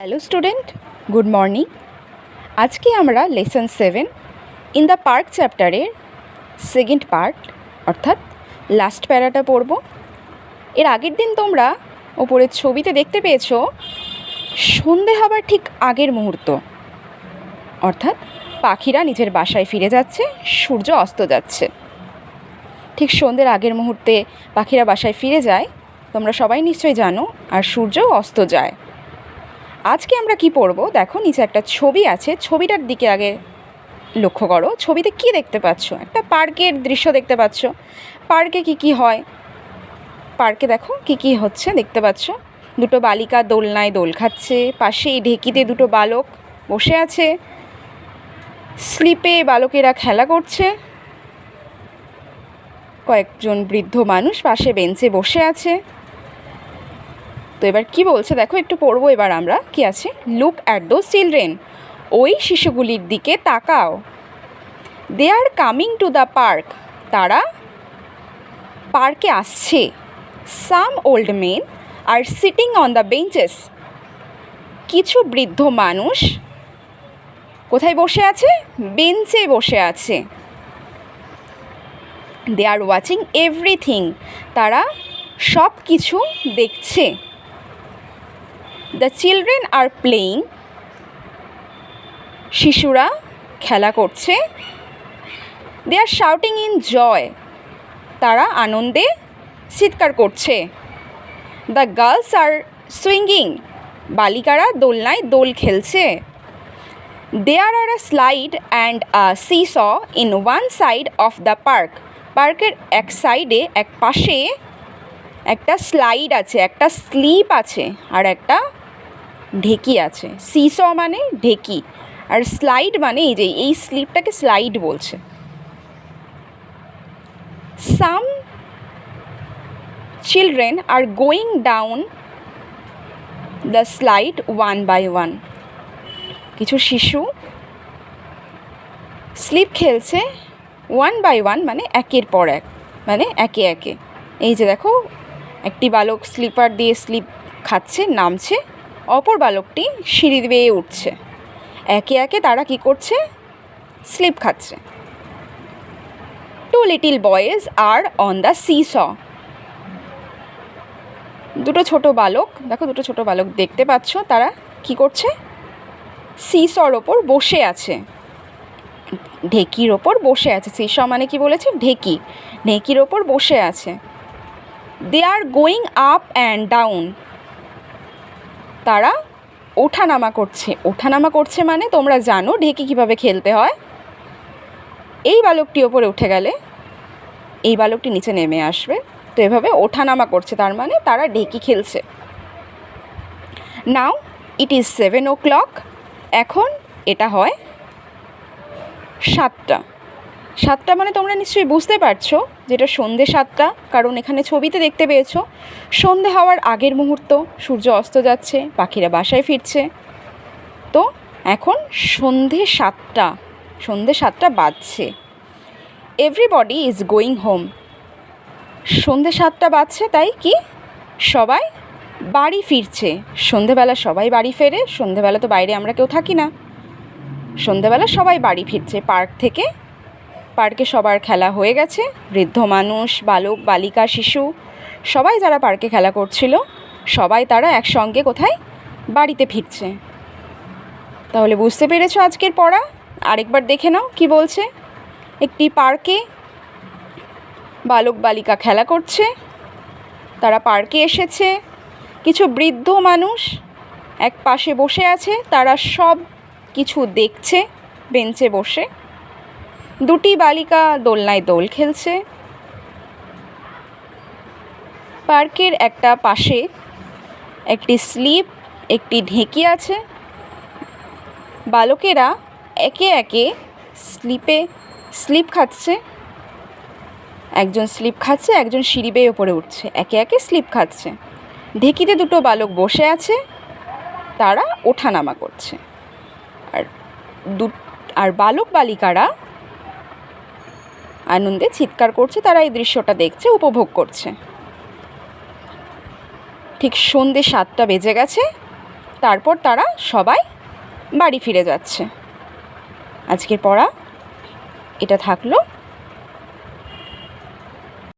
Hello student, good morning. আজকে আমরা lesson 7 in the park চ্যাপ্টারের সেকেন্ড পার্ট অর্থাৎ লাস্ট প্যারাটা পড়ব। এর আগের দিন তোমরা ওপরের ছবিতে দেখতে পেয়েছো সন্ধে হবার ঠিক আগের মুহূর্ত, অর্থাৎ পাখিরা নিজের বাসায় ফিরে যাচ্ছে, সূর্য অস্ত যাচ্ছে। ঠিক সন্ধ্যের আগের মুহূর্তে পাখিরা বাসায় ফিরে যায়, তোমরা সবাই নিশ্চয়ই জানো, আর সূর্যও অস্ত যায়। আজকে আমরা কি পড়ব দেখো, নিচে একটা ছবি আছে, ছবিটার দিকে আগে লক্ষ্য করো। ছবিতে কি দেখতে পাচ্ছ? একটা পার্কের দৃশ্য দেখতে পাচ্ছ। পার্কে কি হয়, পার্কে দেখো কি হচ্ছে দেখতে পাচ্ছ। দুটো বালিকা দোলনায় দোল খাচ্ছে, পাশেই ঢেকিতে দুটো বালক বসে আছে, স্লিপে বালকেরা খেলা করছে, কয়েকজন বৃদ্ধ মানুষ পাশে বেঞ্চে বসে আছে। তো এবার কি বলছে দেখো, একটু পড়বো এবার আমরা। কি আছে? লুক অ্যাট দোজ চিলড্রেন, ওই শিশুগুলির দিকে তাকাও। They are coming to the park, তারা পার্কে আসছে। Some old men are sitting on the benches, কিছু বৃদ্ধ মানুষ কোথায় বসে আছে? বেঞ্চে বসে আছে। দে আর ওয়াচিং এভরিথিং, তারা সব কিছু দেখছে। দ্য চিলড্রেন আর প্লেয়িং, শিশুরা খেলা করছে। দে আর শাউটিং ইন জয়, তারা আনন্দে চিৎকার করছে। দ্য গার্লস আর সুইঙ্গিং, বালিকারা দোলনায় দোল খেলছে। There are a slide and a seesaw in one side of the park, পার্কের এক সাইডে, এক পাশে একটা স্লাইড আছে, একটা স্লিপ আছে, আর একটা ঢেকি আছে। সিস মানে ঢেকি, আর স্লাইড মানে এই যে এই স্লিপটাকে স্লাইড বলছে। Some children are going down the slide one by one, কিছু শিশু স্লিপ খেলছে ওয়ান বাই ওয়ান মানে একের পর এক, মানে একে একে। এই যে দেখো, একটি বালক স্লিপার দিয়ে স্লিপ খাচ্ছে, নামছে, অপর বালকটি সিঁড়ি বেয়ে উঠছে। একে একে তারা কি করছে? স্লিপ খাচ্ছে। Two little boys are on the seesaw, দুটো ছোট বালক, দেখো দুটো ছোট বালক দেখতে পাচ্ছ, তারা কি করছে? সিসর ওপর বসে আছে, ঢেকির ওপর বসে আছে। সিস মানে কি বলেছে? ঢেকি, ঢেকির ওপর বসে আছে। They are going up and down, তারা ওঠানামা করছে। ওঠানামা করছে মানে তোমরা জানো ঢেকি কীভাবে খেলতে হয়। এই বালকটি ওপরে উঠে গেলে এই বালকটি নিচে নেমে আসবে, তো এভাবে ওঠানামা করছে, তার মানে তারা ঢেকি খেলছে। নাও ইট ইজ 7 o'clock, এখন এটা হয় 7টা। 7টা মানে তোমরা নিশ্চয়ই বুঝতে পারছো যেটা সন্ধে 7টা, কারণ এখানে ছবিতে দেখতে পেয়েছো সন্ধে হওয়ার আগের মুহূর্ত, সূর্য অস্ত যাচ্ছে, পাখিরা বাসায় ফিরছে। তো এখন সন্ধে 7টা, সন্ধে 7টা বাজছে। এভরিবডি ইজ গোয়িং হোম, সন্ধে 7টা বাজছে, তাই কি সবাই বাড়ি ফিরছে। সন্ধেবেলা সবাই বাড়ি ফেরে, সন্ধেবেলা তো বাইরে আমরা কেউ থাকি না। সন্ধেবেলা সবাই বাড়ি ফিরছে পার্ক থেকে। পার্কে সবার খেলা হয়ে গেছে, বৃদ্ধ মানুষ, বালক, বালিকা, শিশু, সবাই যারা পার্কে খেলা করছিল, সবাই তারা একসঙ্গে কোথায়? বাড়িতে ফিরছে। তাহলে বুঝতে পেরেছো আজকের পড়া? আরেকবার দেখে নাও কি বলছে। একটি পার্কে বালক বালিকা খেলা করছে, তারা পার্কে এসেছে। কিছু বৃদ্ধ মানুষ এক পাশে বসে আছে, তারা সব কিছু দেখছে বেঞ্চে বসে। দুটি বালিকা দোলনায় দোল খেলছে। পার্কের একটা পাশে একটি স্লিপ, একটি ঢেকি আছে। বালকেরা একে একে স্লিপ খাচ্ছে, একজন স্লিপ খাচ্ছে, একজন সিঁড়ি বেয়ে ওপরে উঠছে, একে একে স্লিপ খাচ্ছে। ঢেকিতে দুটো বালক বসে আছে, তারা ওঠানামা করছে। আর বালক বালিকারা আনন্দে চিৎকার করছে, তারা এই দৃশ্যটা দেখছে, উপভোগ করছে। ঠিক সন্ধে 7টা বেজে গেছে, তারপর তারা সবাই বাড়ি ফিরে যাচ্ছে। আজকের পড়া এটা থাকলো।